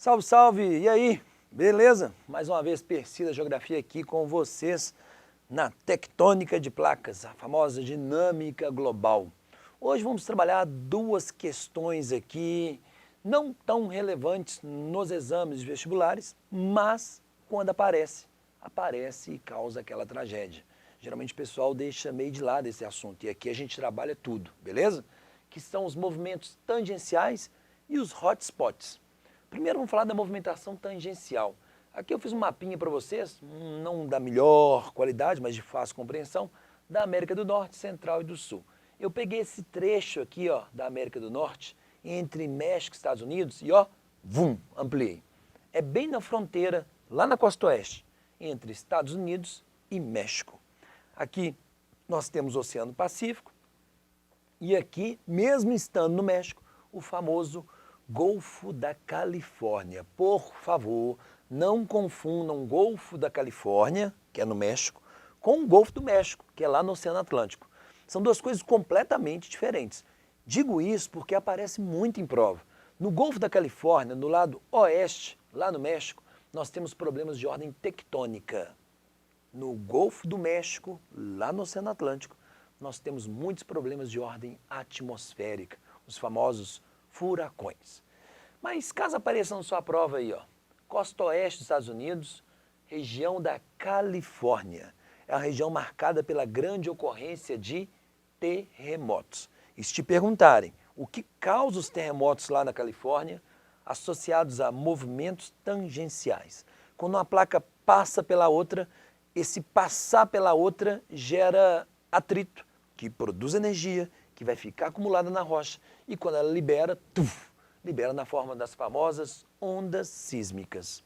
Salve, salve! E aí? Beleza? Mais uma vez, Percy da Geografia aqui com vocês na tectônica de placas, a famosa dinâmica global. Hoje vamos trabalhar duas questões aqui, não tão relevantes nos exames vestibulares, mas quando aparece e causa aquela tragédia. Geralmente o pessoal deixa meio de lado esse assunto e aqui a gente trabalha tudo, beleza? Que são os movimentos tangenciais e os hotspots. Primeiro vamos falar da movimentação tangencial. Aqui eu fiz um mapinha para vocês, não da melhor qualidade, mas de fácil compreensão, da América do Norte, Central e do Sul. Eu peguei esse trecho aqui, ó, da América do Norte, entre México e Estados Unidos, e ó, ampliei. É bem na fronteira, lá na costa oeste, entre Estados Unidos e México. Aqui nós temos o Oceano Pacífico, e aqui, mesmo estando no México, o famoso Golfo da Califórnia. Por favor, não confundam o Golfo da Califórnia, que é no México, com o Golfo do México, que é lá no Oceano Atlântico. São duas coisas completamente diferentes. Digo isso porque aparece muito em prova. No Golfo da Califórnia, no lado oeste, lá no México, nós temos problemas de ordem tectônica. No Golfo do México, lá no Oceano Atlântico, nós temos muitos problemas de ordem atmosférica, os famosos furacões. Mas caso apareça na sua prova aí, ó, costa oeste dos Estados Unidos, região da Califórnia. É uma região marcada pela grande ocorrência de terremotos. E se te perguntarem o que causa os terremotos lá na Califórnia, associados a movimentos tangenciais. Quando uma placa passa pela outra, esse passar pela outra gera atrito, que produz energia, que vai ficar acumulada na rocha, e quando ela libera, libera na forma das famosas ondas sísmicas.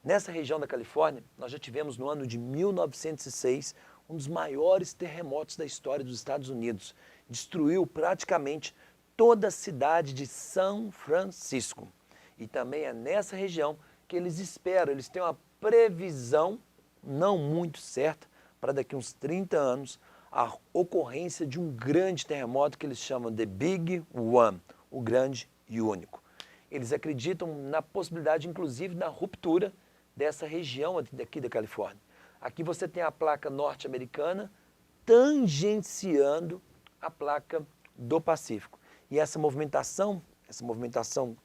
Nessa região da Califórnia, nós já tivemos no ano de 1906 um dos maiores terremotos da história dos Estados Unidos. Destruiu praticamente toda a cidade de São Francisco. E também é nessa região que eles esperam, eles têm uma previsão não muito certa para daqui uns 30 anos, a ocorrência de um grande terremoto que eles chamam de Big One, o grande e único. Eles acreditam na possibilidade, inclusive, da ruptura dessa região aqui da Califórnia. Aqui você tem a placa norte-americana tangenciando a placa do Pacífico. E essa movimentação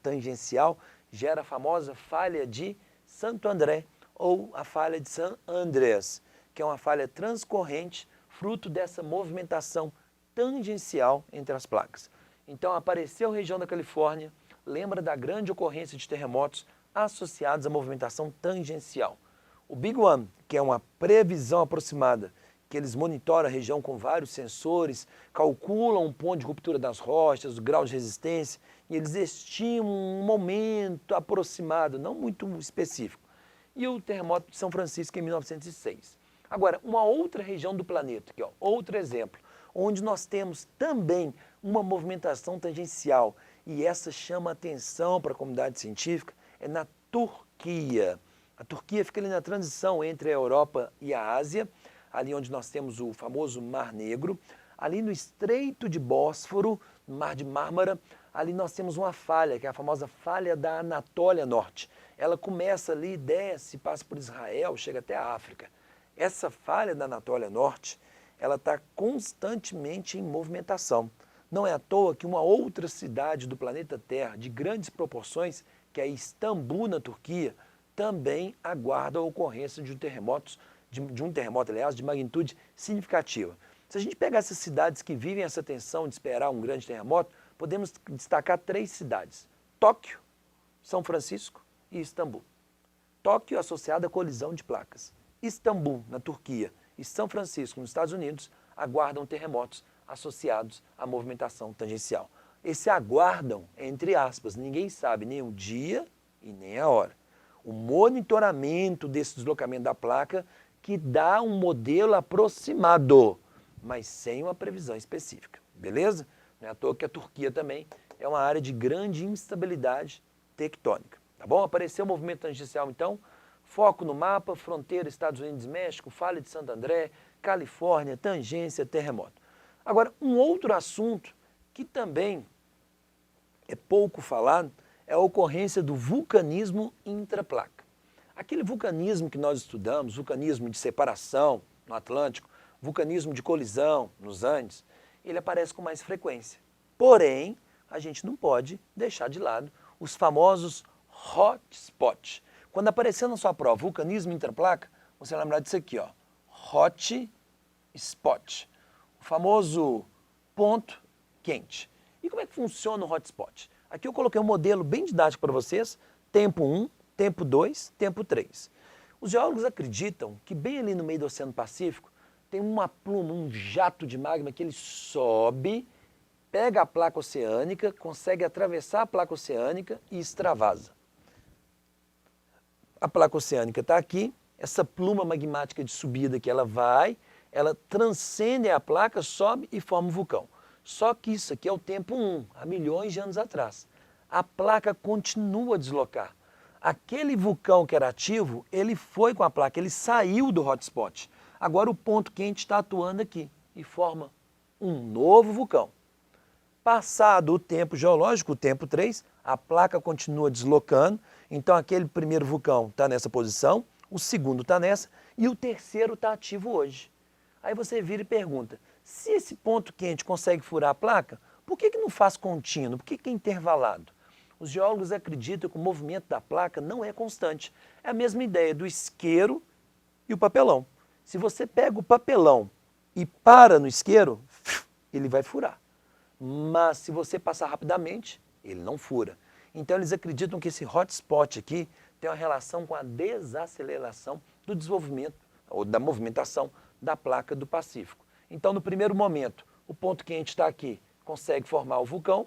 tangencial gera a famosa falha de Santo André ou a falha de San Andreas, que é uma falha transcorrente fruto dessa movimentação tangencial entre as placas. Então apareceu a região da Califórnia, lembra da grande ocorrência de terremotos associados à movimentação tangencial. O Big One, que é uma previsão aproximada, que eles monitoram a região com vários sensores, calculam o ponto de ruptura das rochas, o grau de resistência, e eles estimam um momento aproximado, não muito específico. E o terremoto de São Francisco em 1906. Agora, uma outra região do planeta, aqui, ó, outro exemplo, onde nós temos também uma movimentação tangencial, e essa chama atenção para a comunidade científica, é na Turquia. A Turquia fica ali na transição entre a Europa e a Ásia, ali onde nós temos o famoso Mar Negro, ali no Estreito de Bósforo, no Mar de Mármara, ali nós temos uma falha, que é a famosa falha da Anatólia Norte. Ela começa ali, desce, passa por Israel, chega até a África. Essa falha da Anatólia Norte, ela está constantemente em movimentação. Não é à toa que uma outra cidade do planeta Terra, de grandes proporções, que é Istambul, na Turquia, também aguarda a ocorrência de um terremoto, aliás, de magnitude significativa. Se a gente pegar essas cidades que vivem essa tensão de esperar um grande terremoto, podemos destacar 3 cidades: Tóquio, São Francisco e Istambul. Tóquio associada à colisão de placas. Istambul, na Turquia, e São Francisco, nos Estados Unidos, aguardam terremotos associados à movimentação tangencial. Esse aguardam, entre aspas, ninguém sabe nem o dia e nem a hora. O monitoramento desse deslocamento da placa que dá um modelo aproximado, mas sem uma previsão específica, beleza? Não é à toa que a Turquia também é uma área de grande instabilidade tectônica, tá bom? Apareceu o movimento tangencial, então, foco no mapa, fronteira Estados Unidos e México, falha de Santo André, Califórnia, tangência, terremoto. Agora, um outro assunto que também é pouco falado é a ocorrência do vulcanismo intraplaca. Aquele vulcanismo que nós estudamos, vulcanismo de separação no Atlântico, vulcanismo de colisão nos Andes, ele aparece com mais frequência. Porém, a gente não pode deixar de lado os famosos hotspot. Quando aparecer na sua prova vulcanismo intraplaca, você vai lembrar disso aqui, ó, hot spot, o famoso ponto quente. E como é que funciona o hotspot? Aqui eu coloquei um modelo bem didático para vocês, tempo 1, tempo 2, tempo 3. Os geólogos acreditam que bem ali no meio do Oceano Pacífico tem uma pluma, um jato de magma que ele sobe, pega a placa oceânica, consegue atravessar a placa oceânica e extravasa. A placa oceânica está aqui, essa pluma magmática de subida que ela transcende a placa, sobe e forma um vulcão. Só que isso aqui é o tempo 1, há milhões de anos atrás. A placa continua a deslocar. Aquele vulcão que era ativo, ele foi com a placa, ele saiu do hotspot. Agora o ponto quente está atuando aqui e forma um novo vulcão. Passado o tempo geológico, o tempo 3, a placa continua deslocando, então aquele primeiro vulcão está nessa posição, o segundo está nessa e o terceiro está ativo hoje. Aí você vira e pergunta, se esse ponto quente consegue furar a placa, por que não faz contínuo, por que é intervalado? Os geólogos acreditam que o movimento da placa não é constante. É a mesma ideia do isqueiro e o papelão. Se você pega o papelão e para no isqueiro, ele vai furar. Mas se você passar rapidamente, ele não fura. Então eles acreditam que esse hotspot aqui tem uma relação com a desaceleração do desenvolvimento ou da movimentação da placa do Pacífico. Então no primeiro momento, o ponto quente está aqui, consegue formar o vulcão,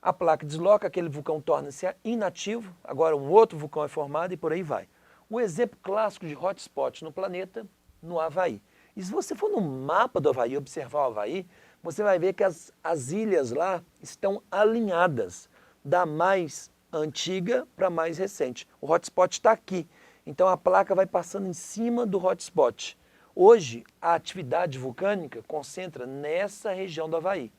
a placa desloca, aquele vulcão torna-se inativo, agora um outro vulcão é formado e por aí vai. Um exemplo clássico de hotspot no planeta, no Havaí. E se você for no mapa do Havaí, observar o Havaí, você vai ver que as ilhas lá estão alinhadas, da mais antiga para a mais recente. O hotspot está aqui, então a placa vai passando em cima do hotspot. Hoje, a atividade vulcânica concentra nessa região do Havaí,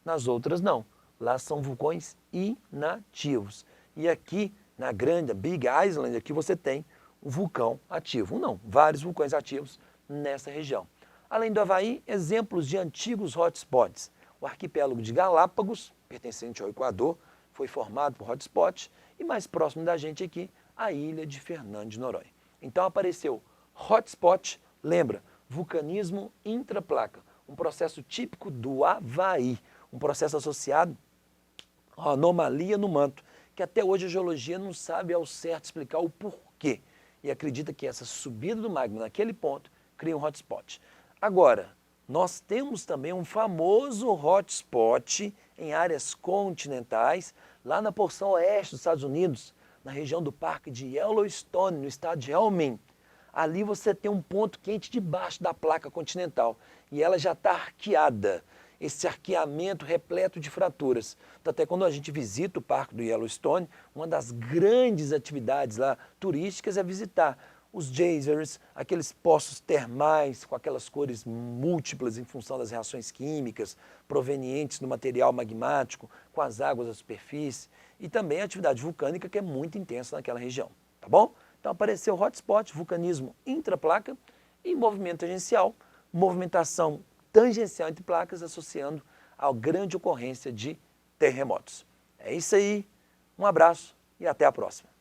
nas outras não. Lá são vulcões inativos. E aqui, na grande Big Island, aqui você tem um vulcão ativo. Não, vários vulcões ativos nessa região. Além do Havaí, exemplos de antigos hotspots. O arquipélago de Galápagos, pertencente ao Equador, foi formado por hotspot. E mais próximo da gente aqui, a ilha de Fernando de Noronha. Então apareceu hotspot, lembra, vulcanismo intraplaca, um processo típico do Havaí, um processo associado a anomalia no manto, que até hoje a geologia não sabe ao certo explicar o porquê. E acredita que essa subida do magma naquele ponto cria um hotspot. Agora, nós temos também um famoso hotspot em áreas continentais, lá na porção oeste dos Estados Unidos, na região do Parque de Yellowstone, no estado de Wyoming. Ali você tem um ponto quente debaixo da placa continental e ela já está arqueada. Esse arqueamento repleto de fraturas. Então, até quando a gente visita o Parque do Yellowstone, uma das grandes atividades lá turísticas é visitar os geysers, aqueles poços termais com aquelas cores múltiplas em função das reações químicas provenientes do material magmático com as águas da superfície e também a atividade vulcânica que é muito intensa naquela região, tá bom? Então apareceu hotspot, vulcanismo intraplaca e movimento tangencial, movimentação tangencial entre placas associando à grande ocorrência de terremotos. É isso aí, um abraço e até a próxima.